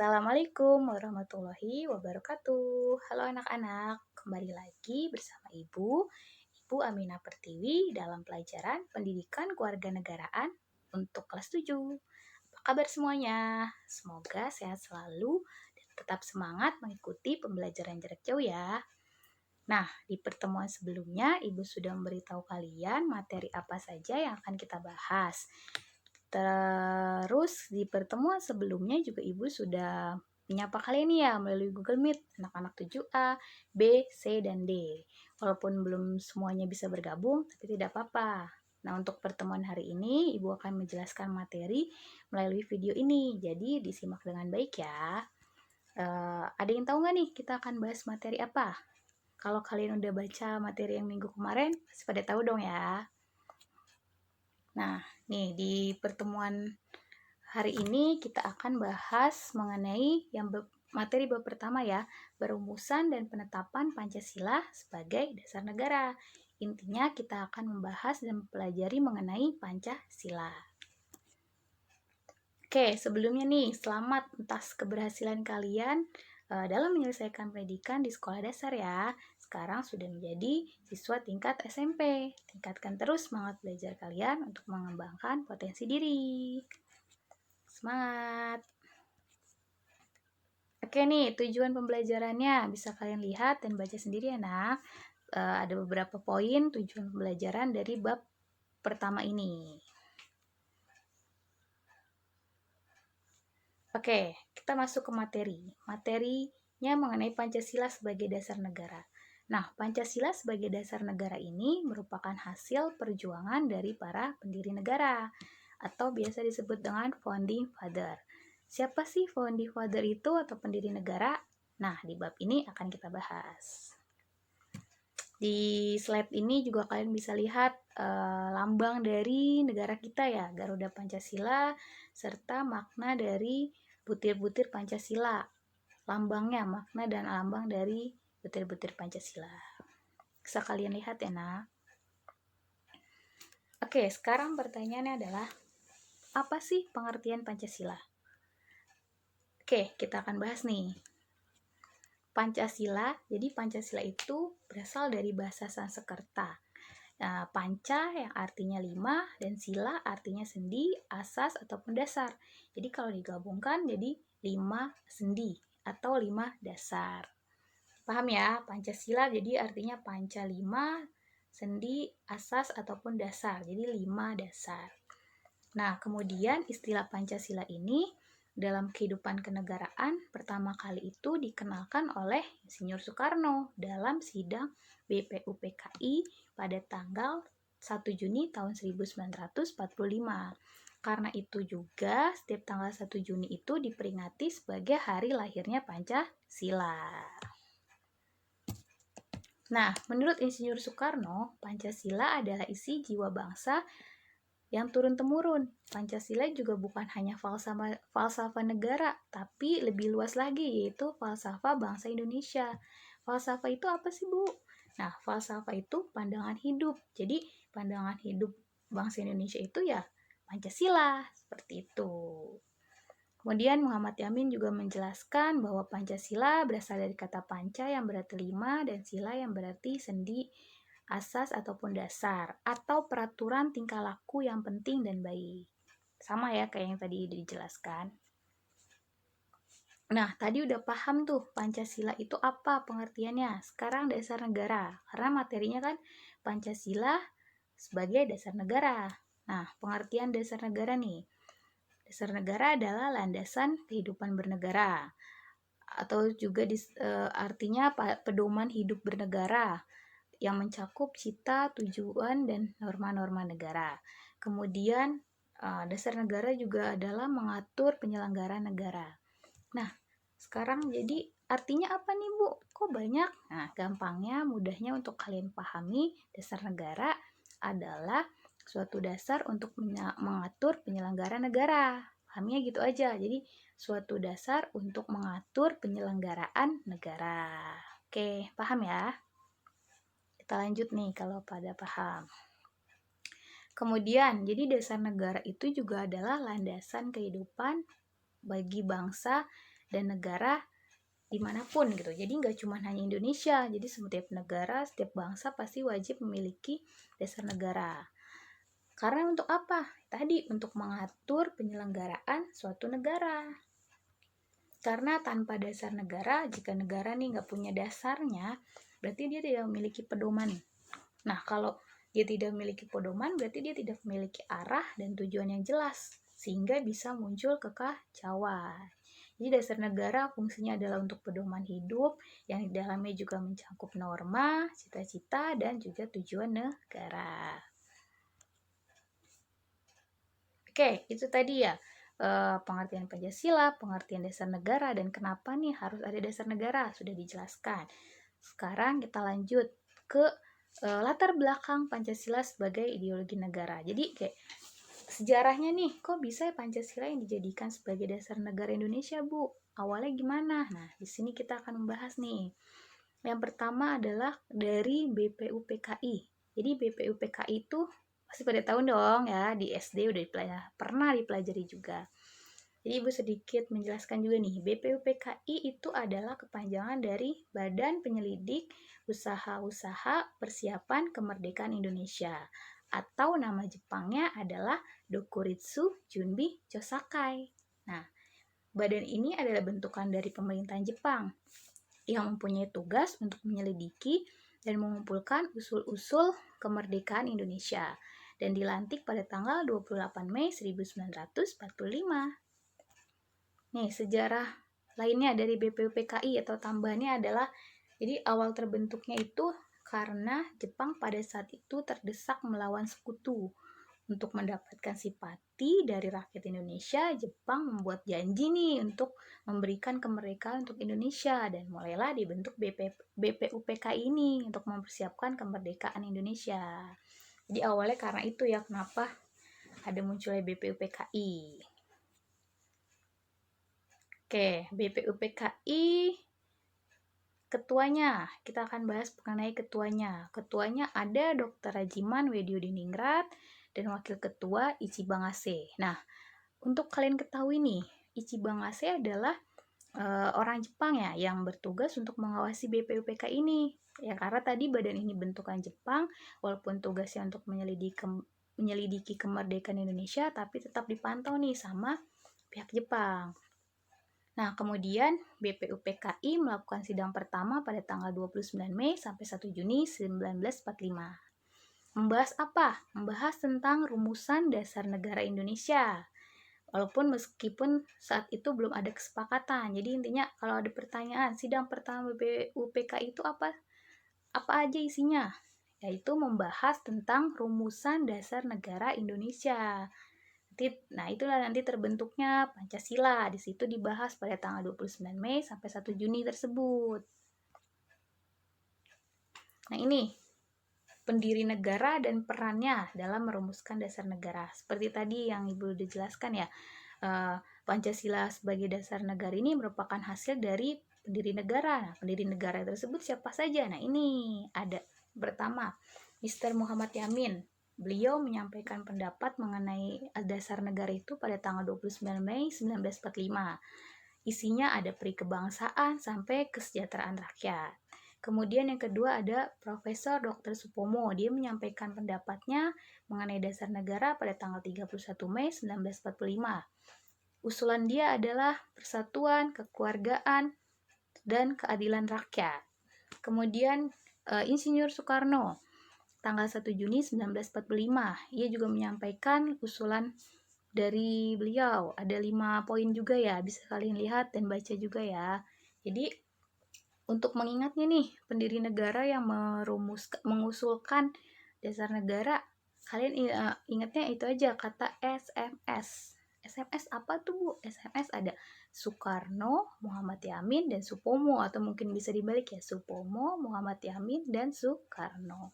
Assalamualaikum warahmatullahi wabarakatuh. Halo anak-anak, kembali lagi bersama Ibu Aminah Pertiwi dalam pelajaran Pendidikan Kewarganegaraan untuk kelas 7. Apa kabar semuanya? Semoga sehat selalu dan tetap semangat mengikuti pembelajaran jarak jauh ya. Nah, di pertemuan sebelumnya Ibu sudah memberitahu kalian materi apa saja yang akan kita bahas. Terus di pertemuan sebelumnya juga Ibu sudah menyapa kalian nih ya melalui Google Meet, anak-anak 7A, B, C, dan D. Walaupun belum semuanya bisa bergabung, tapi tidak apa-apa. Nah, untuk pertemuan hari ini, Ibu akan menjelaskan materi melalui video ini. Jadi, disimak dengan baik ya. Ada yang tahu nggak nih kita akan bahas materi apa? Kalau kalian udah baca materi yang minggu kemarin, pasti pada tahu dong ya. Nah, nih di pertemuan hari ini kita akan bahas mengenai materi bab pertama ya, perumusan dan penetapan Pancasila sebagai dasar negara. Intinya kita akan membahas dan mempelajari mengenai Pancasila. Oke, sebelumnya nih, selamat atas keberhasilan kalian dalam menyelesaikan pendidikan di sekolah dasar ya. Sekarang sudah menjadi siswa tingkat SMP. Tingkatkan terus semangat belajar kalian untuk mengembangkan potensi diri. Semangat! Oke nih, tujuan pembelajarannya bisa kalian lihat dan baca sendiri ya nak. Ada beberapa poin tujuan pembelajaran dari bab pertama ini. Oke, kita masuk ke materi. Materinya mengenai Pancasila sebagai dasar negara. Nah, Pancasila sebagai dasar negara ini merupakan hasil perjuangan dari para pendiri negara atau biasa disebut dengan Founding Father. Siapa sih Founding Father itu atau pendiri negara? Nah, di bab ini akan kita bahas. Di slide ini juga kalian bisa lihat lambang dari negara kita ya, Garuda Pancasila, serta makna dari butir-butir Pancasila. Lambangnya, makna dan lambang dari butir-butir Pancasila. Bisa kalian lihat ya nak. Oke, sekarang pertanyaannya adalah, apa sih pengertian Pancasila? Oke, kita akan bahas nih. Pancasila, jadi Pancasila itu berasal dari bahasa Sanskerta. Nah, panca yang artinya 5 dan sila artinya sendi, asas ataupun dasar. Jadi kalau digabungkan jadi 5 sendi atau 5 dasar. Paham ya? Pancasila jadi artinya panca 5, sendi, asas ataupun dasar. Jadi 5 dasar. Nah, kemudian istilah Pancasila ini dalam kehidupan kenegaraan pertama kali itu dikenalkan oleh Insinyur Soekarno dalam sidang BPUPKI pada tanggal 1 Juni tahun 1945. Karena itu juga setiap tanggal 1 Juni itu diperingati sebagai hari lahirnya Pancasila. Nah, menurut Insinyur Soekarno, Pancasila adalah isi jiwa bangsa yang turun-temurun. Pancasila juga bukan hanya falsafah negara, tapi lebih luas lagi, yaitu falsafah bangsa Indonesia. Falsafah itu apa sih, Bu? Nah, falsafah itu pandangan hidup. Jadi, pandangan hidup bangsa Indonesia itu ya Pancasila, seperti itu. Kemudian Muhammad Yamin juga menjelaskan bahwa Pancasila berasal dari kata panca yang berarti 5 dan sila yang berarti sendi, asas ataupun dasar, atau peraturan tingkah laku yang penting dan baik. Sama ya kayak yang tadi dijelaskan. Nah, tadi udah paham tuh Pancasila itu apa pengertiannya. Sekarang dasar negara, karena materinya kan Pancasila sebagai dasar negara. Nah, pengertian dasar negara nih. Dasar negara adalah landasan kehidupan bernegara, atau juga artinya pedoman hidup bernegara yang mencakup cita, tujuan, dan norma-norma negara. Kemudian dasar negara juga adalah mengatur penyelenggaraan negara. Nah, sekarang jadi artinya apa nih Bu? Kok banyak? Nah, gampangnya, mudahnya untuk kalian pahami, dasar negara adalah suatu dasar untuk mengatur penyelenggaraan negara. Pahamnya gitu aja. Jadi, suatu dasar untuk mengatur penyelenggaraan negara. Oke, paham ya? Kita lanjut nih kalau pada paham. Kemudian, jadi dasar negara itu juga adalah landasan kehidupan bagi bangsa dan negara dimanapun gitu. Jadi nggak cuma hanya Indonesia, jadi setiap negara, setiap bangsa pasti wajib memiliki dasar negara. Karena untuk apa? Tadi untuk mengatur penyelenggaraan suatu negara. Karena tanpa dasar negara, jika negara nih nggak punya dasarnya, berarti dia tidak memiliki pedoman. Nah, kalau dia tidak memiliki pedoman, berarti dia tidak memiliki arah dan tujuan yang jelas, sehingga bisa muncul kekacauan. Jadi dasar negara fungsinya adalah untuk pedoman hidup, yang di dalamnya juga mencakup norma, cita-cita, dan juga tujuan negara. Oke, itu tadi ya pengertian Pancasila, pengertian dasar negara, dan kenapa nih harus ada dasar negara, sudah dijelaskan. Sekarang kita lanjut ke latar belakang Pancasila sebagai ideologi negara. Jadi kayak sejarahnya nih, kok bisa ya Pancasila yang dijadikan sebagai dasar negara Indonesia, Bu? Awalnya gimana? Nah, di sini kita akan membahas nih. Yang pertama adalah dari BPUPKI. Jadi BPUPKI itu pasti pada tahu dong ya, di SD udah pernah dipelajari juga. Jadi Ibu sedikit menjelaskan juga nih, BPUPKI itu adalah kepanjangan dari Badan Penyelidik Usaha-Usaha Persiapan Kemerdekaan Indonesia, atau nama Jepangnya adalah Dokuritsu Junbi Chosakai. Nah, badan ini adalah bentukan dari pemerintahan Jepang yang mempunyai tugas untuk menyelidiki dan mengumpulkan usul-usul kemerdekaan Indonesia, dan dilantik pada tanggal 28 Mei 1945. Nih, sejarah lainnya dari BPUPKI atau tambahannya adalah, jadi awal terbentuknya itu karena Jepang pada saat itu terdesak melawan sekutu. Untuk mendapatkan simpati dari rakyat Indonesia, Jepang membuat janji nih untuk memberikan kemerdekaan untuk Indonesia, dan mulailah dibentuk BPUPKI ini untuk mempersiapkan kemerdekaan Indonesia. Jadi awalnya karena itu ya kenapa ada munculnya BPUPKI. Oke, BPUPKI ketuanya, kita akan bahas mengenai ketuanya. Ketuanya ada Dr. Rajiman Wediodiningrat dan wakil ketua Ichibang Ase. Nah, untuk kalian ketahui nih, Ichibang Ase adalah orang Jepang ya yang bertugas untuk mengawasi BPUPKI ini. Ya karena tadi badan ini bentukan Jepang, walaupun tugasnya untuk menyelidiki kemerdekaan Indonesia, tapi tetap dipantau nih sama pihak Jepang. Nah, kemudian BPUPKI melakukan sidang pertama pada tanggal 29 Mei sampai 1 Juni 1945. Membahas apa? Membahas tentang rumusan dasar negara Indonesia. Walaupun meskipun saat itu belum ada kesepakatan. Jadi intinya kalau ada pertanyaan, sidang pertama BPUPKI itu apa? Apa aja isinya? Yaitu membahas tentang rumusan dasar negara Indonesia. Nah, itulah nanti terbentuknya Pancasila. Di situ dibahas pada tanggal 29 Mei sampai 1 Juni tersebut. Nah, ini pendiri negara dan perannya dalam merumuskan dasar negara. Seperti tadi yang Ibu udah jelaskan ya, Pancasila sebagai dasar negara ini merupakan hasil dari pendiri negara. Nah, pendiri negara tersebut siapa saja? Nah, ini ada pertama, Mr. Muhammad Yamin. Beliau menyampaikan pendapat mengenai dasar negara itu pada tanggal 29 Mei 1945. Isinya ada peri kebangsaan sampai kesejahteraan rakyat. Kemudian yang kedua ada Profesor Dr. Supomo. Dia menyampaikan pendapatnya mengenai dasar negara pada tanggal 31 Mei 1945. Usulan dia adalah persatuan, kekeluargaan, dan keadilan rakyat. Kemudian Insinyur Soekarno tanggal 1 Juni 1945. Ia juga menyampaikan usulan dari beliau. Ada 5 poin juga ya, bisa kalian lihat dan baca juga ya. Jadi untuk mengingatnya nih, pendiri negara yang mengusulkan dasar negara, kalian ingatnya itu aja, kata SMS. SMS apa tuh Bu? SMS ada Soekarno, Muhammad Yamin, dan Supomo, atau mungkin bisa dibalik ya, Supomo, Muhammad Yamin, dan Soekarno.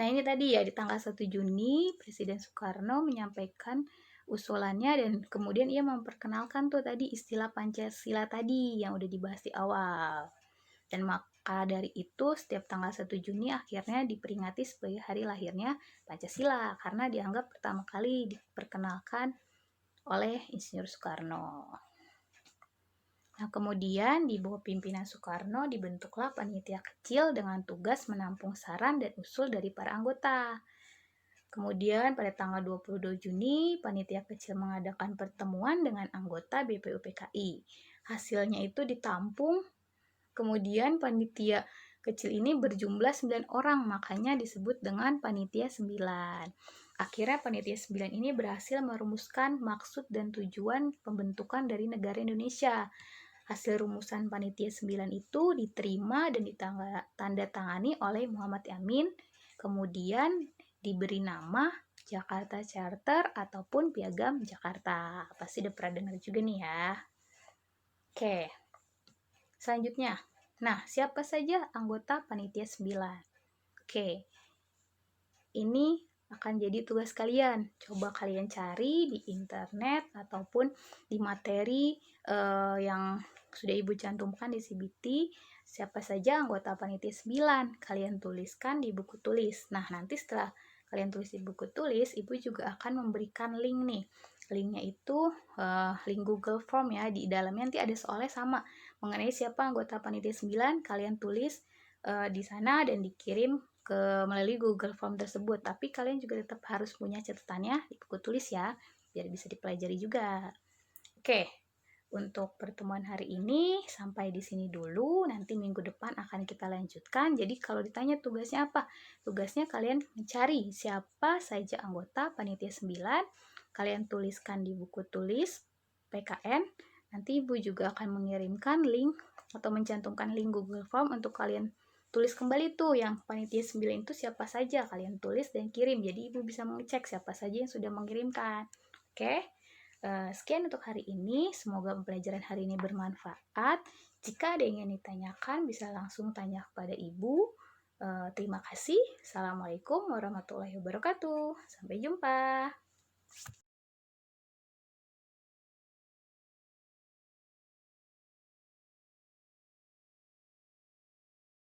Nah, ini tadi ya, di tanggal 1 Juni Presiden Soekarno menyampaikan usulannya, dan kemudian ia memperkenalkan tuh tadi istilah Pancasila tadi yang udah dibahas di awal. Dan maka dari itu setiap tanggal 1 Juni akhirnya diperingati sebagai hari lahirnya Pancasila, karena dianggap pertama kali diperkenalkan oleh Insinyur Soekarno. Nah, kemudian di bawah pimpinan Soekarno dibentuklah panitia kecil dengan tugas menampung saran dan usul dari para anggota. Kemudian pada tanggal 22 Juni, panitia kecil mengadakan pertemuan dengan anggota BPUPKI. Hasilnya itu ditampung, kemudian panitia kecil ini berjumlah 9 orang, makanya disebut dengan panitia 9. Akhirnya panitia 9 ini berhasil merumuskan maksud dan tujuan pembentukan dari negara Indonesia. Hasil rumusan panitia 9 itu diterima dan ditandatangani oleh Muhammad Yamin, kemudian diberi nama Jakarta Charter ataupun Piagam Jakarta. Pasti udah pernah dengar juga nih ya. Oke, selanjutnya. Nah, siapa saja anggota panitia 9? Oke, ini akan jadi tugas kalian. Coba kalian cari di internet ataupun di materi yang sudah Ibu cantumkan di CBT. Siapa saja anggota panitia 9? Kalian tuliskan di buku tulis. Nah, nanti setelah kalian tulis di buku tulis, Ibu juga akan memberikan link nih. Linknya itu link Google Form ya. Di dalamnya nanti ada soalnya sama mengenai siapa anggota panitia 9. Kalian tulis di sana dan dikirim melalui Google Form tersebut. Tapi kalian juga tetap harus punya catatannya di buku tulis ya, biar bisa dipelajari juga. Oke, untuk pertemuan hari ini sampai di sini dulu. Nanti minggu depan akan kita lanjutkan. Jadi kalau ditanya tugasnya apa? Tugasnya kalian mencari siapa saja anggota panitia 9. Kalian tuliskan di buku tulis PKN. Nanti Ibu juga akan mengirimkan link atau mencantumkan link Google Form untuk kalian tulis kembali tuh yang panitia 9 itu siapa saja. Kalian tulis dan kirim. Jadi Ibu bisa mengecek siapa saja yang sudah mengirimkan. Oke. Sekian untuk hari ini. Semoga pembelajaran hari ini bermanfaat. Jika ada yang ingin ditanyakan, bisa langsung tanya kepada Ibu. Terima kasih. Assalamualaikum warahmatullahi wabarakatuh. Sampai jumpa.